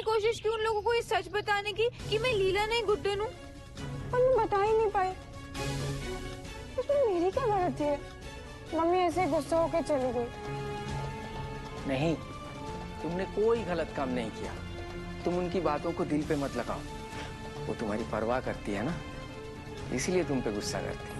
कितनी कोशिश की उन लोगों को ये सच बताने की कि मैं लीला नहीं गुड्डन हूँ, पर मैं बता ही नहीं पाई। इसमें मेरी क्या गलती है? मम्मी ऐसे गुस्सा होकर चली गई। नहीं, तुमने कोई गलत काम नहीं किया। तुम उनकी बातों को दिल पे मत लगाओ। वो तुम्हारी परवाह करती है ना, इसीलिए तुम पे गुस्सा करती है।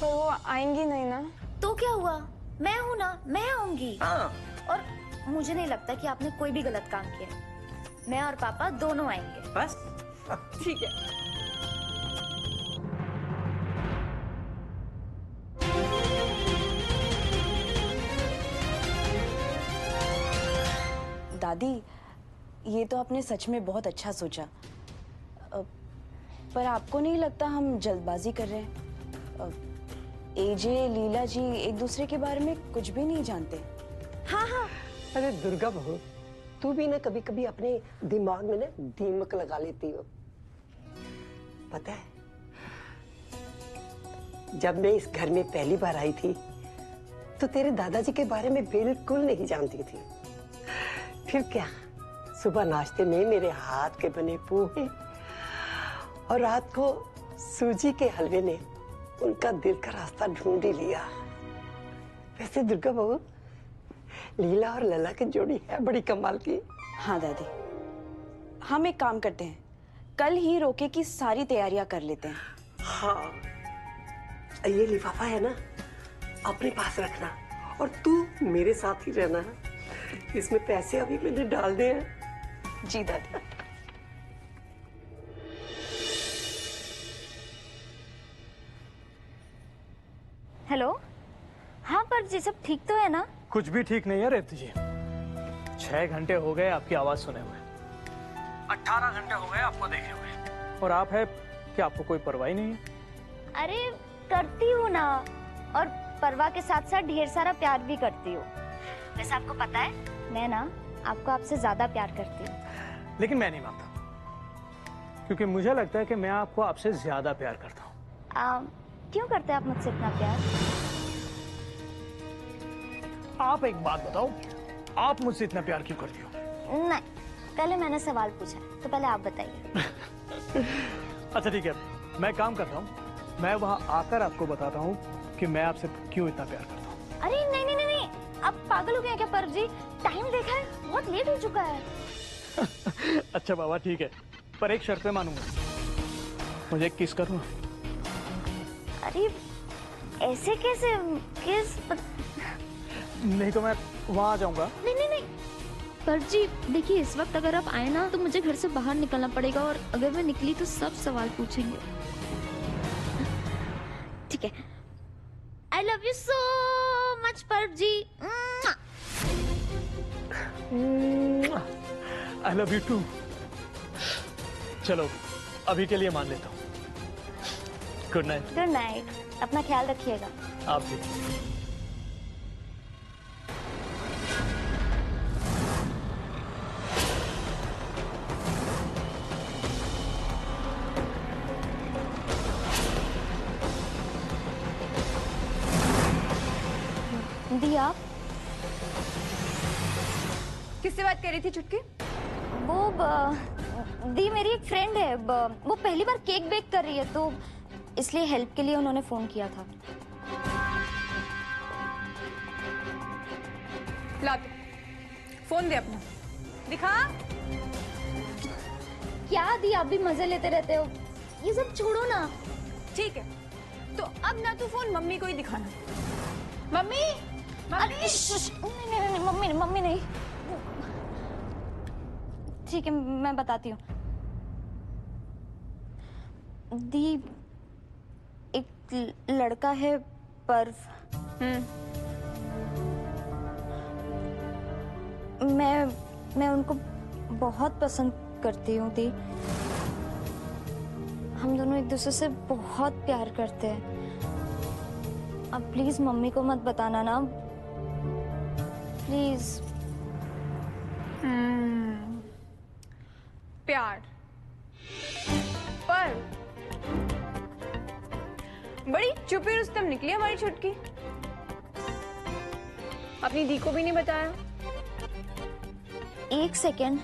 पर वो आएंगी नहीं ना? तो क्या हुआ, मैं हूँ ना, मैं आऊंगी। हाँ। और मुझे नहीं लगता कि आपने कोई भी गलत काम किया है। मैं और पापा दोनों आएंगे। बस ठीक है। दादी, ये तो आपने सच में बहुत अच्छा सोचा। पर आपको नहीं लगता हम जल्दबाजी कर रहे हैं? एजे, लीला जी एक दूसरे के बारे में कुछ भी नहीं जानते। हाँ हाँ। अरे दुर्गा बहू, तू भी ना कभी कभी अपने दिमाग में ना दीमक लगा लेती हो। पता है, जब मैं इस घर में पहली बार आई थी तो तेरे दादाजी के बारे में बिल्कुल नहीं जानती थी। फिर क्या, सुबह नाश्ते में मेरे हाथ के बने पोहे और रात को सूजी के हलवे ने उनका दिल का रास्ता ढूंढ ही लिया। वैसे दुर्गा बहू, लीला और लला की जोड़ी है बड़ी कमाल की। हाँ दादी, हम एक काम करते हैं, कल ही रोके की सारी तैयारियां कर लेते हैं। हाँ, ये लिफाफा है ना, अपने पास रखना और तू मेरे साथ ही रहना है। इसमें पैसे अभी मैंने डाल दिए हैं। जी दादी। हेलो। हाँ पर जी, सब ठीक तो है ना? कुछ भी ठीक नहीं है रेवती जी। 6 घंटे हो गए आपकी आवाज सुने हुए, 18 घंटे हो गए आपको देखे हुए, और आप है कि आपको कोई परवाह नहीं है। अरे करती हूँ ना, और परवाह के साथ साथ ढेर सारा प्यार भी करती हूँ। वैसे आपको पता है, मैं ना आपको आपसे ज्यादा प्यार करती हूँ। लेकिन मैं नहीं मानता, क्योंकि मुझे लगता है कि मैं आपको आपसे ज्यादा प्यार करता हूँ। क्यों करते हैं आप मुझसे इतना प्यार? आप एक बात बताओ, आप मुझसे इतना प्यार क्यों करती हो? नहीं, पहले मैंने सवाल पूछा है, तो पहले आप बताइए। अच्छा ठीक है, मैं काम करता हूँ, मैं वहाँ आकर आपको बताता हूँ कि मैं आपसे क्यों इतना प्यार करता हूँ। अरे नहीं नहीं नहीं नहीं, आप पागल हो गए क्या पर जी? टाइम देखा है, बहुत लेट हो चुका है। अच्छा बाबा ठीक है, पर एक शर्त पे मानूंगा, मुझे किस करूँ? अरे ऐसे कैसे किस? नहीं तो मैं वहाँ आ जाऊंगा। नहीं नहीं नहीं पर जी देखिए, इस वक्त अगर आप आए ना तो मुझे घर से बाहर निकलना पड़ेगा, और अगर मैं निकली तो सब सवाल पूछेंगे। ठीक है, I love you so much पर जी। I love you too. चलो अभी के लिए मान लेता हूँ। Good night. गुड नाइट, अपना ख्याल रखिएगा। आप भी। दी, आप किससे बात कर रही थी चुटकी? दी मेरी एक फ्रेंड है, वो पहली बार केक बेक कर रही है, तो इसलिए हेल्प के लिए उन्होंने फोन किया था। ला दो, फोन दे अपना, दिखा। क्या दी, आप भी मजे लेते रहते हो, ये सब छोड़ो ना। ठीक है, तो अब ना तू फोन मम्मी को ही दिखाना। मम्मी, अरे नहीं नहीं मम्मी मम्मी नहीं। ठीक है, मैं बताती हूँ। दी, एक लड़का है पर्व, मैं उनको बहुत पसंद करती हूँ दी। हम दोनों एक दूसरे से बहुत प्यार करते हैं। अब प्लीज मम्मी को मत बताना ना, प्लीज। प्यार पर बड़ी चुपी रुस्तम निकली हमारी छुटकी। अपनी दी को भी नहीं बताया, एक सेकेंड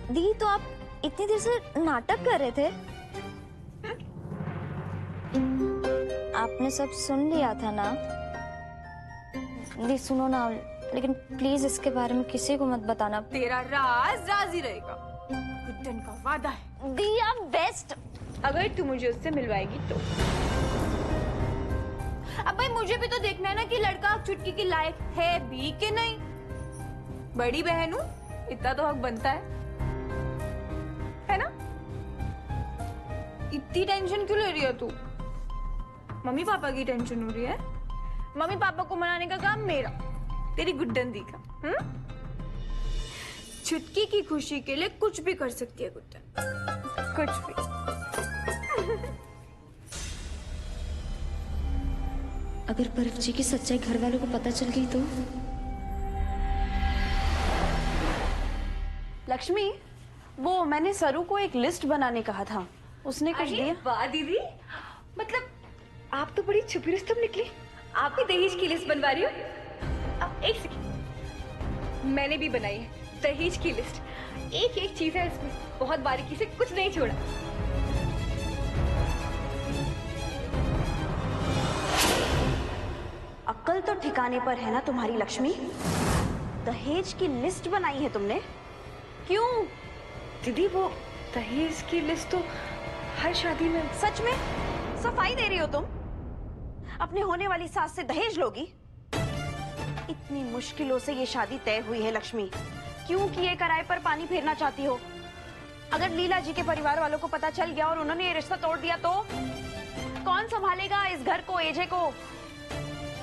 दी, तो आप इतनी देर से नाटक कर रहे थे? आपने सब सुन लिया था ना? दी सुनो ना, लेकिन प्लीज इसके बारे में किसी को मत बताना। तेरा राज राज ही रहेगा, गुड्डन का वादा है। दी आप बेस्ट। अगर तू मुझे उससे मिलवाएगी तो। अब भाई मुझे भी तो देखना है ना कि लड़का चुटकी के लायक है भी कि नहीं। बड़ी बहन हूँ, इतना तो हक बनता है ना? इतनी टेंशन क्यों ले रही है तू? मम्मी पापा की टेंशन हो रही है? मम्मी पापा को मनाने का काम मेरा, तेरी गुड्डन दी का। चुटकी की खुशी के लिए कुछ भी कर सकती है गुड्डन, कुछ भी। अगर बर्फ जी की सच्चाई घर वालों को पता चल गई तो? लक्ष्मी, वो मैंने सरू को एक लिस्ट बनाने कहा था, उसने कुछ दिया? वाह दीदी, मतलब आप तो बड़ी छुपी रुस्तम निकली। आप भी दहेज की लिस्ट बनवा रही हो? अब एक सेकंड, मैंने भी बनाई है दहेज की लिस्ट। एक एक चीज है इसमें, बहुत बारीकी से, कुछ नहीं छोड़ा। अक्ल तो ठिकाने पर है ना तुम्हारी लक्ष्मी? दहेज की लिस्ट बनाई है तुमने? क्यों? दीदी वो दहेज की लिस्ट तो हर शादी में। सच में सफाई दे रही हो तुम? अपने होने वाली सास से दहेज लोगी? इतनी मुश्किलों से ये शादी तय हुई है लक्ष्मी, क्यों किए कराए पर पानी फेरना चाहती हो? अगर लीला जी के परिवार वालों को पता चल गया और उन्होंने ये रिश्ता तोड़ दिया तो कौन संभालेगा इस घर को, एजे को?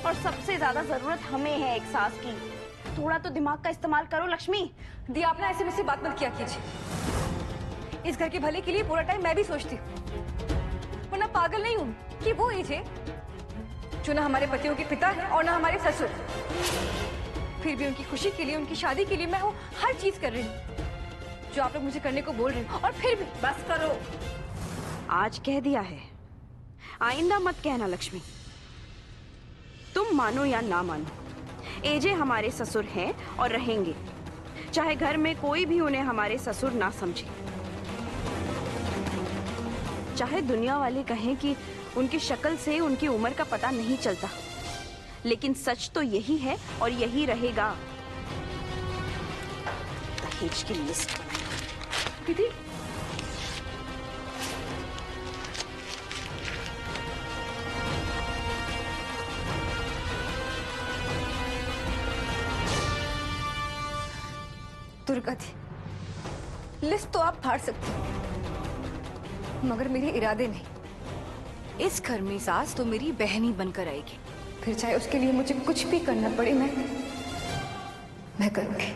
और सबसे ज्यादा जरूरत हमें है एक सास की। थोड़ा तो दिमाग का इस्तेमाल करो लक्ष्मी। दी आप ना ऐसे मुझसे बात मत किया कीजिए। इस घर के भले के लिए पूरा टाइम मैं भी सोचती हूँ, वरना पागल नहीं हूँ कि वो एज है जो ना हमारे पतियों के पिता है और ना हमारे ससुर। फिर भी उनकी खुशी के लिए, उनकी शादी के लिए मैं वो हर चीज कर रही हूँ जो आप लोग मुझे करने को बोल रहे हो। और फिर भी बस करो। आज कह दिया है, आइंदा मत कहना लक्ष्मी। तुम मानो या ना मानो, एजे हमारे ससुर हैं और रहेंगे, चाहे घर में कोई भी उन्हें हमारे ससुर ना समझे। चाहे दुनिया वाले कहें कि उनकी शक्ल से उनकी उम्र का पता नहीं चलता, लेकिन सच तो यही है और यही रहेगा। दहेज की लिस्ट दीदी दुर्गा दी, लिस्ट तो आप फाड़ सकते हो, मगर मेरे इरादे नहीं। इस घर में सास तो मेरी बहन ही बनकर आएगी, फिर चाहे उसके लिए मुझे कुछ भी करना पड़े, मैं करूंगी।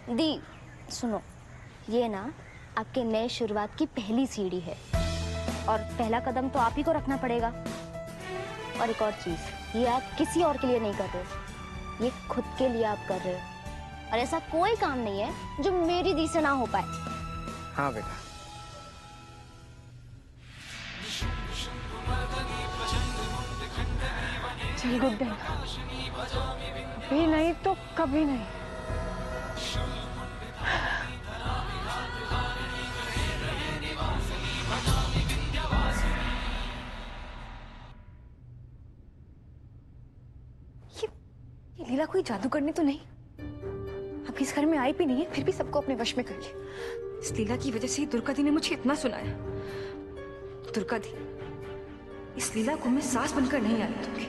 दी सुनो, ये ना आपके नए शुरुआत की पहली सीढ़ी है और पहला कदम तो आप ही को रखना पड़ेगा। और एक और चीज, ये आप किसी और के लिए नहीं कर रहे हो, ये खुद के लिए आप कर रहे हो। और ऐसा कोई काम नहीं है जो मेरी दी से ना हो पाए। हाँ बेटा। चल गुड्डन, अभी नहीं तो कभी नहीं। ये लीला कोई जादू करने तो नहीं? अब इस घर में आई भी नहीं है, फिर भी सबको अपने वश में कर लिया। इस लीला की वजह से दुर्गा दी ने मुझे इतना सुनाया। दुर्गा दी, इस लीला को मैं सास बनकर नहीं आने दूंगी।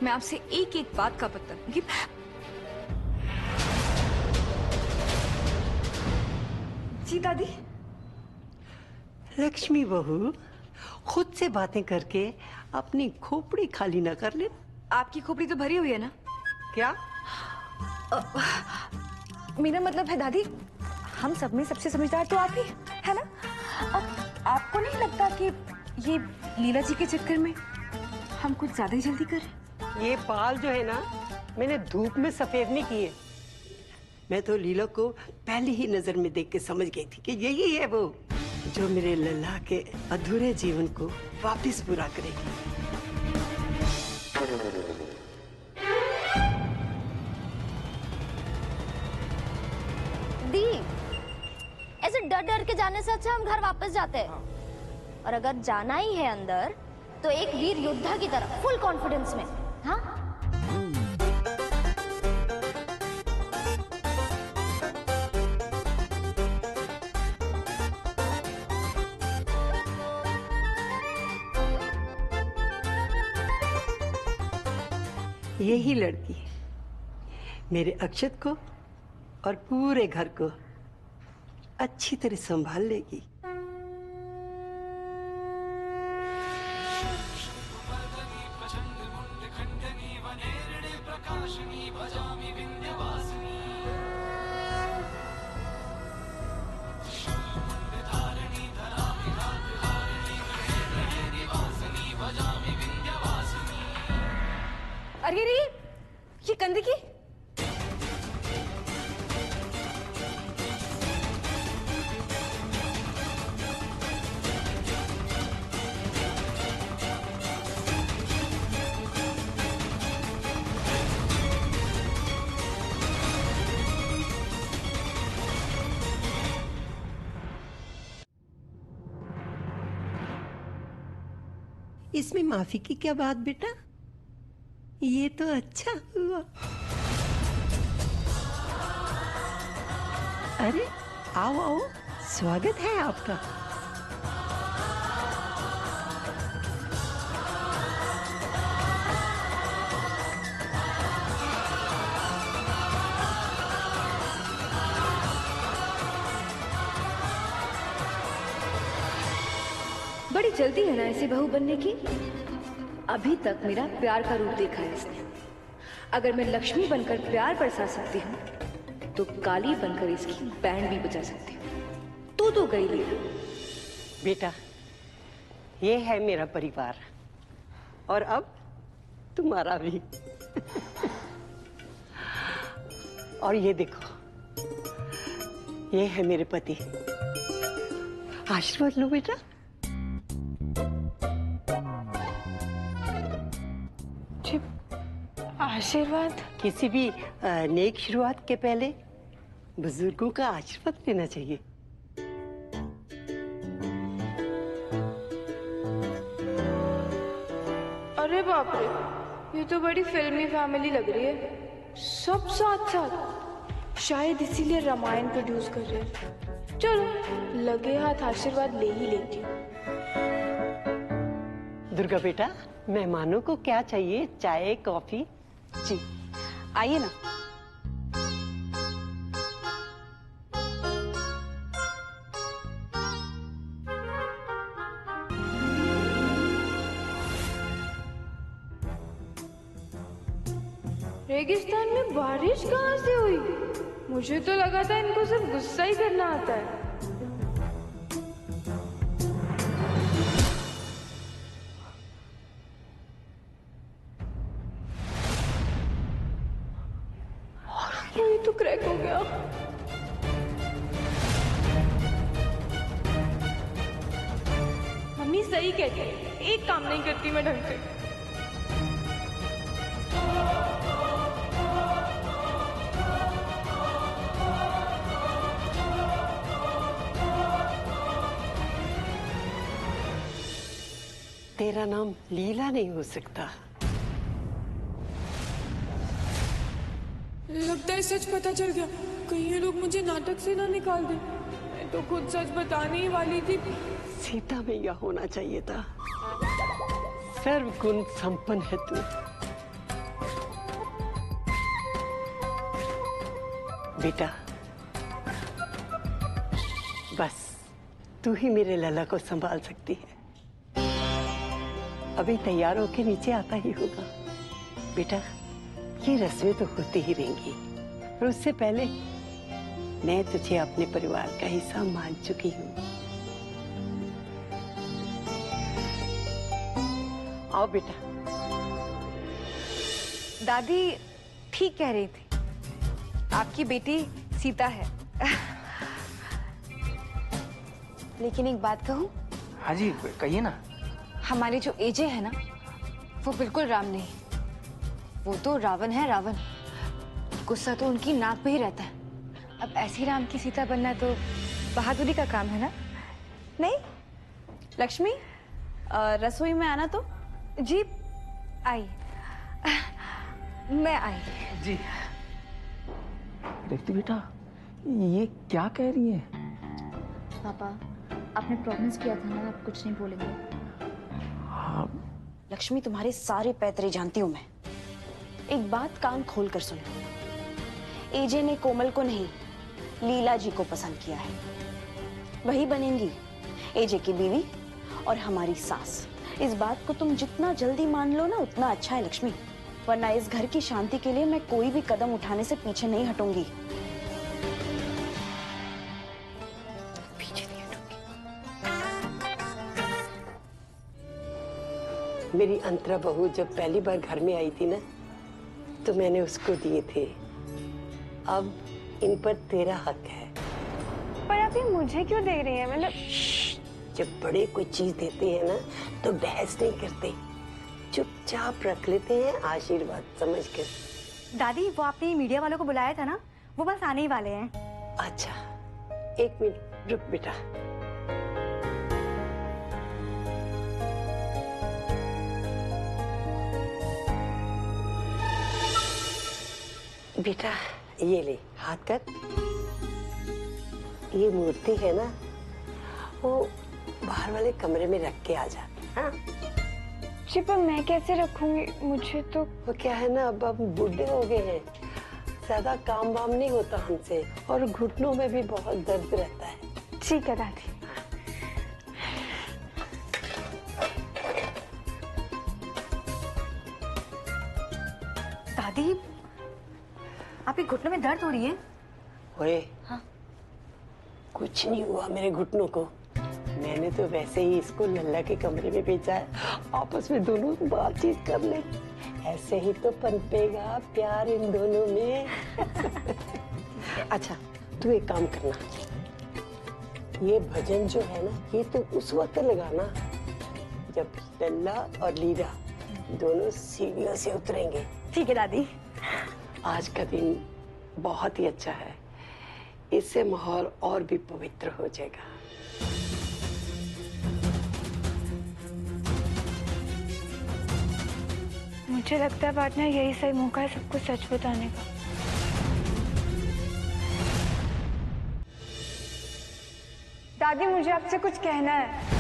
मैं आपसे एक एक बात का पता लूंगी। जी दादी। लक्ष्मी बहू, खुद से बातें करके अपनी खोपड़ी खाली ना कर ले। आपकी खोपड़ी तो भरी हुई है ना? क्या? मेरा मतलब है दादी, हम सब में सबसे समझदार तो आप ही है ना? अब आपको नहीं लगता कि ये लीला जी के चक्कर में हम कुछ ज्यादा ही जल्दी कर रहे हैं? ये बाल जो है ना, मैंने धूप में सफेद नहीं किए, मैं तो लीला को पहली ही नजर में देख के समझ गई थी कि यही है वो जो मेरे लल्ला के अधूरे जीवन को वापस पूरा करेगी। दी, ऐसे डर डर के जाने से अच्छा हम घर वापस जाते हैं। और अगर जाना ही है अंदर तो एक वीर योद्धा की तरह फुल कॉन्फिडेंस में। हाँ, यही लड़की मेरे अक्षत को और पूरे घर को अच्छी तरह संभाल लेगी। अरे रे, ये गंदगी। इसमें माफी की क्या बात बेटा, ये तो अच्छा हुआ। अरे आओ आओ, स्वागत है आपका। बड़ी जल्दी है ना ऐसी बहू बनने की। अभी तक मेरा प्यार का रूप देखा है इसने। अगर मैं लक्ष्मी बनकर प्यार बरसा सकती हूँ तो काली बनकर इसकी बैंड भी बजा सकती हूँ। तो गई लीला। बेटा, ये है मेरा परिवार और अब तुम्हारा भी। और ये देखो, ये है मेरे पति। आशीर्वाद लो बेटा। आशीर्वाद? किसी भी नेक शुरुआत के पहले बुजुर्गों का आशीर्वाद लेना चाहिए। अरे बाप रे, ये तो बड़ी फिल्मी फैमिली लग रही है। सब साथ साथ, शायद इसीलिए रामायण प्रोड्यूस कर रहे हैं। चलो लगे हाथ आशीर्वाद ले ही लेती हूँ। दुर्गा बेटा, मेहमानों को क्या चाहिए? चाय, कॉफी? जी आइए ना। रेगिस्तान में बारिश कहाँ से हुई? मुझे तो लगा था इनको सिर्फ गुस्सा ही करना आता है। ये तो क्रैक हो गया। मम्मी सही कहती है, एक काम नहीं करती मैं ढंग से। तेरा नाम लीला नहीं हो सकता। लगता है सच पता चल गया। कहीं ये लोग मुझे नाटक से ना निकाल दें। मैं तो खुद सच बताने ही वाली थी। सीता मैया होना चाहिए था। सर्व गुण संपन्न है तू। बेटा, बस तू ही मेरे लला को संभाल सकती है। अभी तैयार होके नीचे आता ही होगा। बेटा, ये रस्में तो होती ही रहेंगी, पर उससे पहले मैं तुझे अपने परिवार का हिस्सा मान चुकी हूँ। आओ बेटा। दादी ठीक कह रही थी। आपकी बेटी सीता है। लेकिन एक बात कहूं? हाँ जी, कहिए ना। हमारे जो एजे है ना, वो बिल्कुल राम नहीं, वो तो रावण है, रावण। गुस्सा तो उनकी नाक पे ही रहता है। अब ऐसी राम की सीता बनना तो बहादुरी का काम है ना? नहीं? लक्ष्मी, रसोई में आना तो। जी आई। मैं आई। जी। देखती बेटा, ये क्या कह रही है? पापा, आपने प्रॉमिस किया था ना आप कुछ नहीं बोलेंगे। हाँ। लक्ष्मी, तुम्हारे सारे पैतरे जानती हूँ मैं। एक बात कान खोल कर सुन लो। एजे ने कोमल को नहीं, लीला जी को पसंद किया है। वही बनेंगी एजे की बीवी और हमारी सास। इस बात को तुम जितना जल्दी मान लो ना, उतना अच्छा है लक्ष्मी, वरना इस घर की शांति के लिए मैं कोई भी कदम उठाने से पीछे नहीं हटूंगी। पीछे नहीं हटूंगी। मेरी अंतरा बहू जब पहली बार घर में आई थी ना, तो मैंने उसको दिए थे। अब इन पर तेरा हक है। पर आप ये मुझे क्यों दे रही हैं? मतलब जब बड़े कोई चीज देते हैं ना, तो बहस नहीं करते, चुपचाप रख लेते हैं, आशीर्वाद समझ कर। दादी, वो आपने मीडिया वालों को बुलाया था ना, वो बस आने ही वाले हैं। अच्छा, एक मिनट रुक बेटा। बेटा ये ले, हाथ कर। ये मूर्ति है ना, वो बाहर वाले कमरे में रख के आ जा। हाँ? जी पर मैं कैसे रखूंगी? मुझे तो वो क्या है ना, अब हम बूढ़े हो गए हैं, ज्यादा काम वाम नहीं होता हमसे, और घुटनों में भी बहुत दर्द रहता है। ठीक है दादी। दादी, आपके घुटनों में दर्द हो रही है? ओए, हाँ? कुछ नहीं हुआ मेरे घुटनों को। मैंने तो वैसे ही इसको लल्ला के कमरे में भेजा है, आपस में दोनों बातचीत कर ले। ऐसे ही तो पनपेगा प्यार इन दोनों में। अच्छा, तू एक काम करना, ये भजन जो है ना, ये तो उस वक्त लगाना जब लल्ला और लीला दोनों सीढ़ियों से उतरेंगे। ठीक है दादी। आज का दिन बहुत ही अच्छा है, इससे माहौल और भी पवित्र हो जाएगा। मुझे लगता है पार्टनर, यही सही मौका है सबको सच बताने का। दादी, मुझे आपसे कुछ कहना है।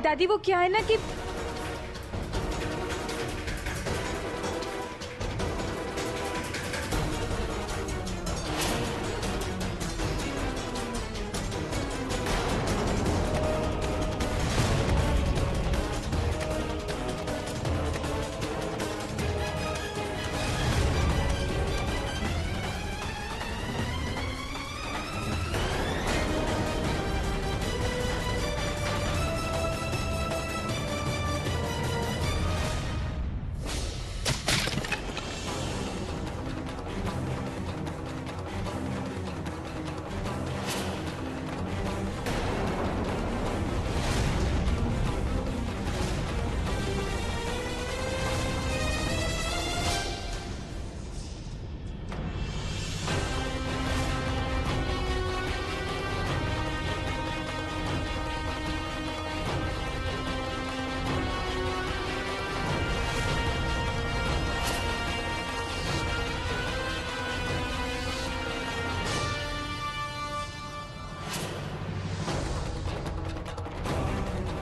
दादी, वो क्या है ना कि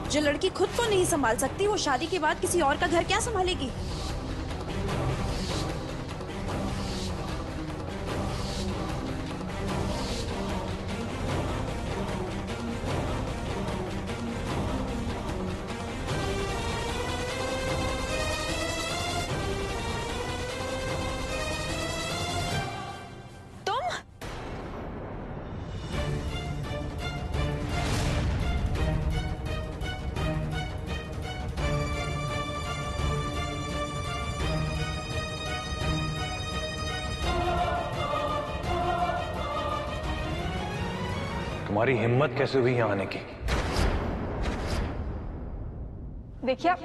जो लड़की खुद को नहीं संभाल सकती, वो शादी के बाद किसी और का घर क्या संभालेगी? तुम्हारी हिम्मत कैसे हुई यहाँ आने की? देखिए आप